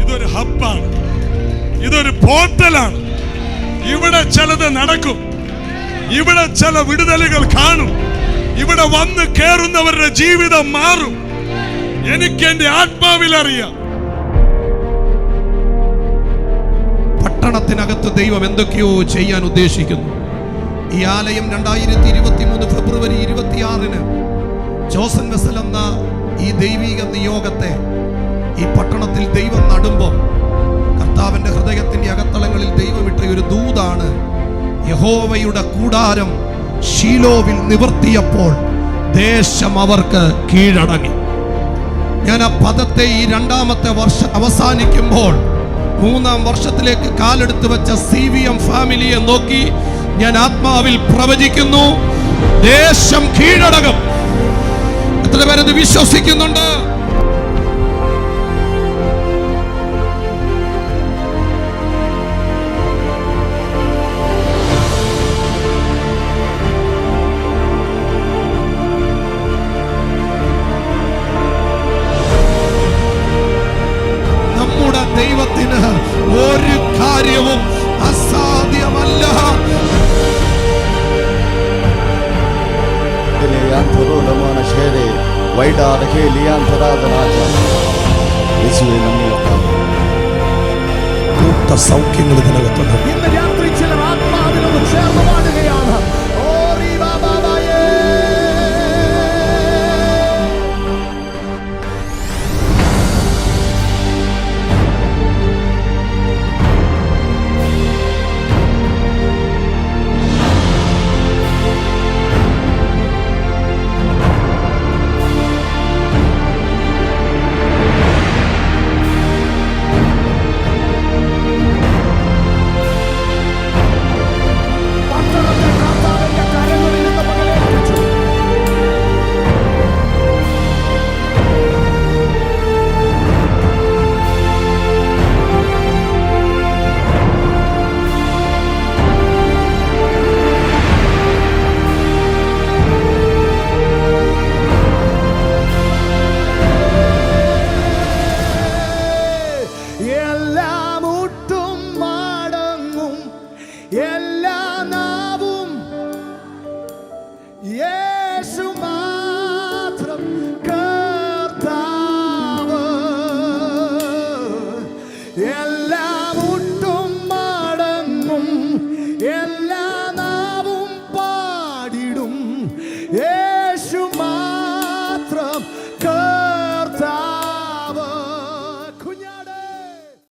ഇതൊരു ഹബ്ബാണ്, ഇതൊരു പോർട്ടലാണ്. ഇവിടെ ചിലത് നടക്കും, ഇവിടെ ചില വിടുതലുകൾ കാണും, ഇവിടെ വന്ന് കേറുന്നവരുടെ ജീവിതം മാറും. എനിക്ക് എന്റെ ആത്മാവിൽ അറിയാം. പട്ടണത്തിനകത്ത് ദൈവം എന്തൊക്കെയോ ചെയ്യാൻ ഉദ്ദേശിക്കുന്നു. ഈ ആലയം 2023 ഫെബ്രുവരി 26 ജോസൻ വെസൽ എന്ന ഈ ദൈവിക നിയോഗത്തെ ഈ പട്ടണത്തിൽ ദൈവം നടുമ്പോൾ കർത്താവിന്റെ ഹൃദയത്തിന്റെ അകത്തളങ്ങളിൽ ദൈവമിട്ട ഒരു ദൂതാണ്. യഹോവയുടെ കൂടാരം ശീലോവിൽ നിവർത്തിയപ്പോൾ ദേശം അവർക്ക് കീഴടങ്ങി. ഞാൻ ആ പദത്തെ ഈ 2ാമത്തെ വർഷം അവസാനിക്കുമ്പോൾ 3ാം വർഷത്തിലേക്ക് കാലെടുത്ത് വെച്ച CVM ഫാമിലിയെ നോക്കി ഞാൻ ആത്മാവിൽ പ്രവചിക്കുന്നു, ദേശം കീഴടങ്ങും. എത്ര പേരത് വിശ്വസിക്കുന്നുണ്ട്? നമ്മുടെ ദൈവത്തിന് ഒരു കാര്യവും അസാധ്യമല്ല. സൗഖ്യങ്ങൾ ഇതിനകത്തുണ്ട്.